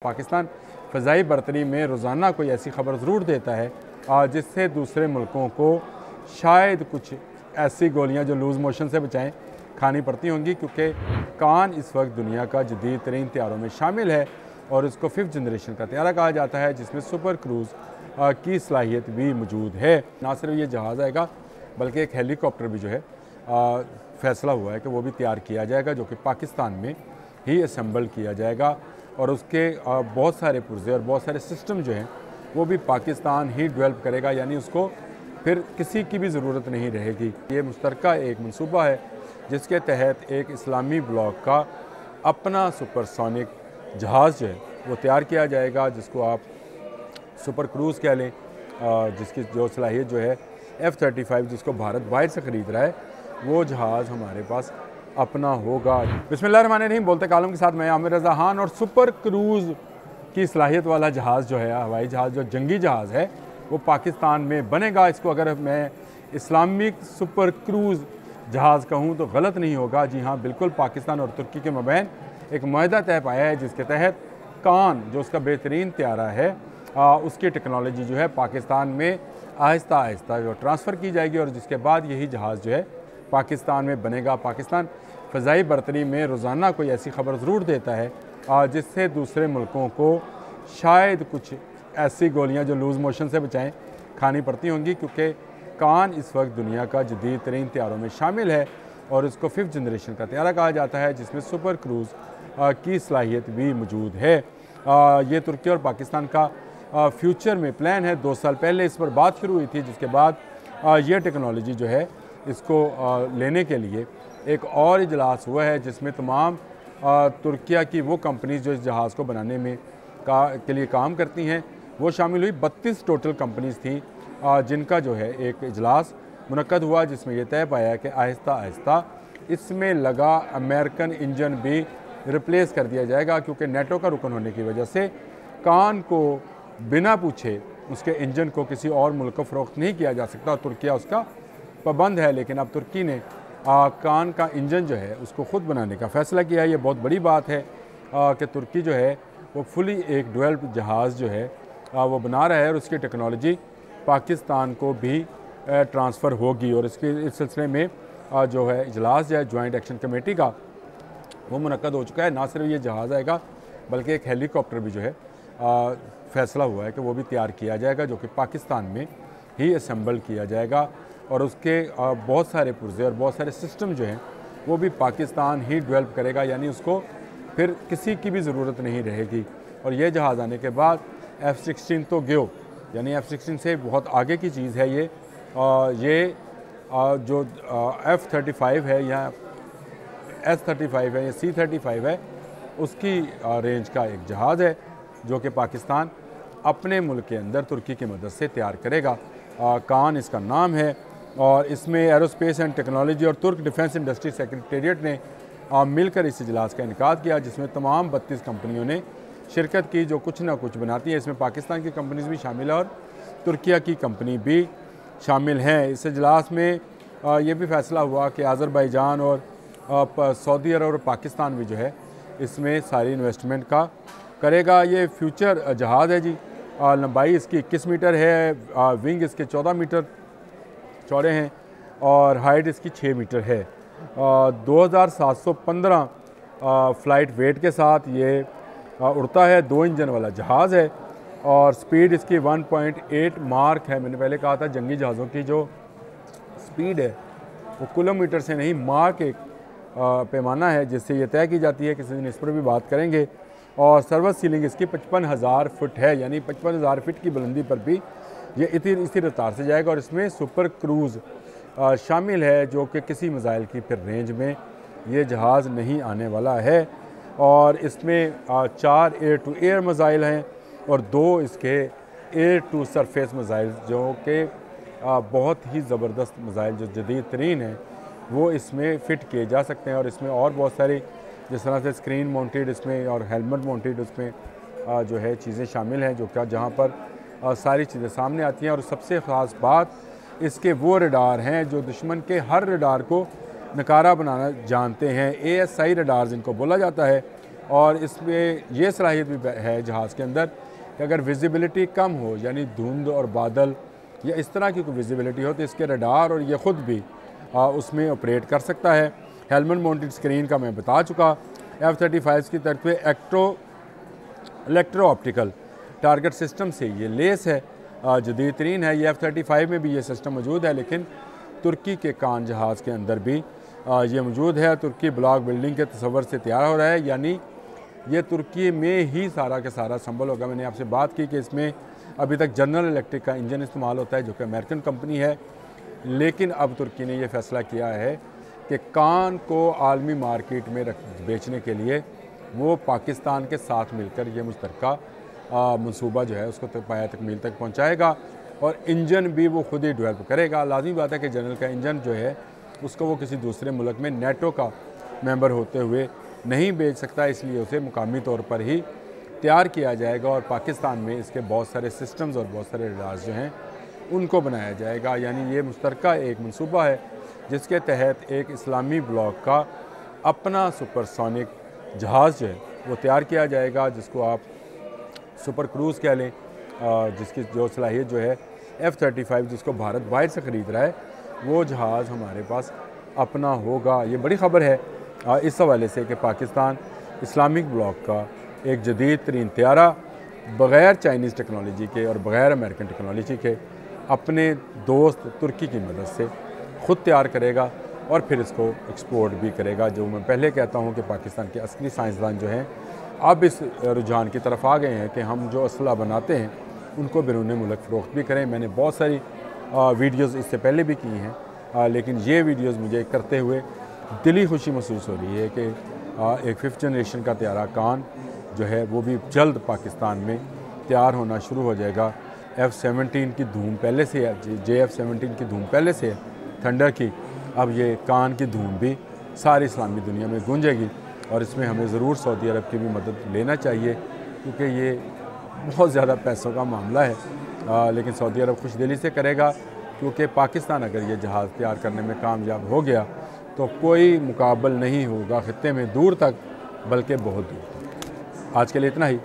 पाकिस्तान फ़ज़ाई बरतरी में रोज़ाना कोई ऐसी ख़बर ज़रूर देता है जिससे दूसरे मुल्कों को शायद कुछ ऐसी गोलियां जो लूज़ मोशन से बचाएं खानी पड़ती होंगी, क्योंकि कान इस वक्त दुनिया का जदीद तरीन तैयारों में शामिल है और इसको 5th जनरेशन का तैयारा कहा जाता है, जिसमें सुपर क्रूज़ की सलाहियत भी मौजूद है। ना सिर्फ ये जहाज़ आएगा बल्कि एक हेलीकॉप्टर भी जो है फ़ैसला हुआ है कि वो भी तैयार किया जाएगा, जो कि पाकिस्तान में ही असम्बल किया जाएगा और उसके बहुत सारे पुर्जे और बहुत सारे सिस्टम जो हैं वो भी पाकिस्तान ही डेवलप करेगा, यानी उसको फिर किसी की भी ज़रूरत नहीं रहेगी। ये मुश्तरका एक मंसूबा है जिसके तहत एक इस्लामी ब्लॉक का अपना सुपरसोनिक जहाज़ जो है वो तैयार किया जाएगा, जिसको आप सुपर क्रूज़ कह लें, जिसकी जो सलाहियत जो है F-35 जिसको भारत बाहर से ख़रीद रहा है, वो जहाज़ हमारे पास अपना होगा। बिस्मिल्लाहिर्रहमानिर्रहीम, बोलते कालम के साथ मैं आमिर रज़ा खान। और सुपर क्रूज़ की सलाहियत वाला जहाज़ जो है, हवाई जहाज़ जो जंगी जहाज़ है, वो पाकिस्तान में बनेगा। इसको अगर मैं इस्लामिक सुपर क्रूज़ जहाज़ कहूँ तो गलत नहीं होगा। जी हाँ, बिल्कुल पाकिस्तान और तुर्की के मबैन एक मुआहदा तय पाया है, जिसके तहत कान जो उसका बेहतरीन त्यारा है उसकी टेक्नोलॉजी जो है पाकिस्तान में आहिस्ता आहिस्ता जो ट्रांसफ़र की जाएगी और जिसके बाद यही जहाज़ जो है पाकिस्तान में बनेगा। पाकिस्तान फ़ज़ाई बरतरी में रोज़ाना कोई ऐसी ख़बर ज़रूर देता है जिससे दूसरे मुल्कों को शायद कुछ ऐसी गोलियां जो लूज़ मोशन से बचाएं खानी पड़ती होंगी, क्योंकि कान इस वक्त दुनिया का जदीद तरीन तैयारों में शामिल है और इसको 5th जनरेशन का तैयारा कहा जाता है, जिसमें सुपर क्रूज़ की सलाहियत भी मौजूद है। ये तुर्की और पाकिस्तान का फ्यूचर में प्लान है। 2 साल पहले इस पर बात शुरू हुई थी, जिसके बाद ये टेक्नोलॉजी जो है इसको लेने के लिए एक और इजलास हुआ है, जिसमें तमाम तुर्किया की वो कंपनीज जो इस जहाज़ को बनाने में के लिए काम करती हैं वो शामिल हुई। 32 टोटल कंपनीज थी जिनका जो है एक इजलास मुनक्कद हुआ, जिसमें यह तय पाया कि आहिस्ता आहिस्ता इसमें लगा अमेरिकन इंजन भी रिप्लेस कर दिया जाएगा, क्योंकि नेटो का रुकन होने की वजह से कान को बिना पूछे उसके इंजन को किसी और मुल्क को फ़रोख्त नहीं किया जा सकता और तुर्किया उसका पाबंद है। लेकिन अब तुर्की ने कान का इंजन जो है उसको ख़ुद बनाने का फ़ैसला किया है। ये बहुत बड़ी बात है कि तुर्की जो है वो फुली एक डेवलप्ड जहाज़ जो है वो बना रहा है और उसकी टेक्नोलॉजी पाकिस्तान को भी ट्रांसफ़र होगी। और इसके इस सिलसिले में जो है इजलास जो है जॉइंट एक्शन कमेटी का वो मुनक्कद हो चुका है। ना सिर्फ ये जहाज़ आएगा बल्कि एक हेलीकॉप्टर भी जो है फ़ैसला हुआ है कि वो भी तैयार किया जाएगा, जो कि पाकिस्तान में ही असम्बल किया जाएगा और उसके बहुत सारे पुर्जे और बहुत सारे सिस्टम जो हैं वो भी पाकिस्तान ही डेवलप करेगा, यानी उसको फिर किसी की भी ज़रूरत नहीं रहेगी। और ये जहाज़ आने के बाद F-16 तो गयो, यानी F-16 से बहुत आगे की चीज़ है ये। जो F-35 है या S-35 है या C-35 है, उसकी रेंज का एक जहाज़ है जो कि पाकिस्तान अपने मुल्क के अंदर तुर्की की मदद से तैयार करेगा। कान इसका नाम है और इसमें एरोस्पेस एंड टेक्नोलॉजी और तुर्क डिफेंस इंडस्ट्री सेक्रेटेरिएट ने मिलकर इस इजलास का इनेकाद किया, जिसमें तमाम 32 कंपनियों ने शिरकत की जो कुछ ना कुछ बनाती है। इसमें पाकिस्तान की कंपनीज भी शामिल है और तुर्किया की कंपनी भी शामिल हैं। इस इजलास में ये भी फ़ैसला हुआ कि अज़रबैजान और सऊदी अरब और पाकिस्तान भी जो है इसमें सारी इन्वेस्टमेंट का करेगा। ये फ्यूचर जहाज़ है जी। लंबाई इसकी 21 मीटर है, विंग इसके 14 मीटर चौड़े हैं और हाइट इसकी 6 मीटर है। 2715 फ़्लाइट वेट के साथ ये उड़ता है। 2 इंजन वाला जहाज़ है और स्पीड इसकी 1.8 मार्क है। मैंने पहले कहा था जंगी जहाज़ों की जो स्पीड है वो किलोमीटर से नहीं, मार्क एक पैमाना है जिससे ये तय की जाती है। किसी दिन इस पर भी बात करेंगे। और सर्विस सीलिंग इसकी 55,000 फुट है, यानी 55,000 फीट की बुलंदी पर भी ये इसी रफ्तार से जाएगा। और इसमें सुपर क्रूज़ शामिल है, जो कि किसी मिसाइल की फिर रेंज में ये जहाज़ नहीं आने वाला है। और इसमें 4 एयर टू एयर मिसाइल हैं और 2 इसके एयर टू सरफेस मिसाइल जो कि बहुत ही ज़बरदस्त मिसाइल जो जदीद तरीन है वो इसमें फ़िट किए जा सकते हैं। और इसमें और बहुत सारी जिस तरह से स्क्रीन माउंटेड इसमें और हेलमेट माउंटेड उसमें जो है चीज़ें शामिल हैं, जो क्या जहाँ पर सारी चीज़ें सामने आती हैं। और सबसे ख़ास बात इसके वो रडार हैं जो दुश्मन के हर रडार को नकारा बनाना जानते हैं। ASI रडार जिनको बोला जाता है, और इसमें ये सलाहियत भी है जहाज़ के अंदर कि अगर विजिबिलिटी कम हो, यानी धुंध और बादल या इस तरह की कोई विजिबिलिटी हो, तो इसके रडार और ये ख़ुद भी उसमें ऑपरेट कर सकता है। हेलमेट माउंटेड स्क्रीन का मैं बता चुका। F-35 की तरफ इलेक्ट्रो ऑप्टिकल टारगेट सिस्टम से ये लेस है, जदीद तरीन है। ये F-35 में भी ये सिस्टम मौजूद है, लेकिन तुर्की के कान जहाज़ के अंदर भी ये मौजूद है। तुर्की ब्लॉक बिल्डिंग के तस्वर से तैयार हो रहा है, यानी ये तुर्की में ही सारा का सारा संभल होगा। मैंने आपसे बात की कि इसमें अभी तक जनरल इलेक्ट्रिक का इंजन इस्तेमाल होता है, जो कि अमेरिकन कंपनी है, लेकिन अब तुर्की ने यह फ़ैसला किया है कि कान को आलमी मार्केट में बेचने के लिए वो पाकिस्तान के साथ मिलकर ये मुश्तरका मंसूबा जो है उसको पाया तकमील तक पहुँचाएगा, और इंजन भी वो खुद ही डेवलप करेगा। लाजमी बात है कि जनरल का इंजन जो है उसको वो किसी दूसरे मुल्क में नेटो का मेंबर होते हुए नहीं बेच सकता, इसलिए उसे मुकामी तौर पर ही तैयार किया जाएगा और पाकिस्तान में इसके बहुत सारे सिस्टम्स और बहुत सारे रडार्स जो हैं उनको बनाया जाएगा। यानी ये मुश्तरका एक मंसूबा है जिसके तहत एक इस्लामी ब्लॉक का अपना सुपरसोनिक जहाज़ जो है वो तैयार किया जाएगा, जिसको आप सुपर क्रूज़ कह लें, जिसकी जो सलाहियत जो है F-35 जिसको भारत बाहर से ख़रीद रहा है, वो जहाज़ हमारे पास अपना होगा। ये बड़ी ख़बर है इस हवाले से कि पाकिस्तान इस्लामिक ब्लॉक का एक जदीद तरीन त्यारा बग़ैर चाइनीज़ टेक्नोलॉजी के और बग़ैर अमेरिकन टेक्नोलॉजी के अपने दोस्त तुर्की की मदद से ख़ुद तैयार करेगा और फिर इसको एक्सपोर्ट भी करेगा। जो मैं पहले कहता हूँ कि पाकिस्तान के असली साइंसदान जो हैं अब इस रुझान की तरफ आ गए हैं कि हम जो असला बनाते हैं उनको बैरून मुल्क फ़रोख्त भी करें। मैंने बहुत सारी वीडियोज़ इससे पहले भी की हैं, लेकिन ये वीडियोज़ मुझे करते हुए दिली खुशी महसूस हो रही है कि एक 5th जनरेशन का तैयारा कान जो है वो भी जल्द पाकिस्तान में तैयार होना शुरू हो जाएगा। F-17 की धूम पहले से है, JF-17 की धूम पहले से है थंडर की, अब ये कान की धूम भी सारी इस्लामी दुनिया में गूंजेगी, और इसमें हमें ज़रूर सऊदी अरब की भी मदद लेना चाहिए, क्योंकि ये बहुत ज़्यादा पैसों का मामला है। लेकिन सऊदी अरब खुशदिली से करेगा, क्योंकि पाकिस्तान अगर ये जहाज़ तैयार करने में कामयाब हो गया तो कोई मुकाबल नहीं होगा ख़ित्ते में दूर तक, बल्कि बहुत दूर तक। आज के लिए इतना ही।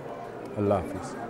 अल्लाह हाफ़िज़।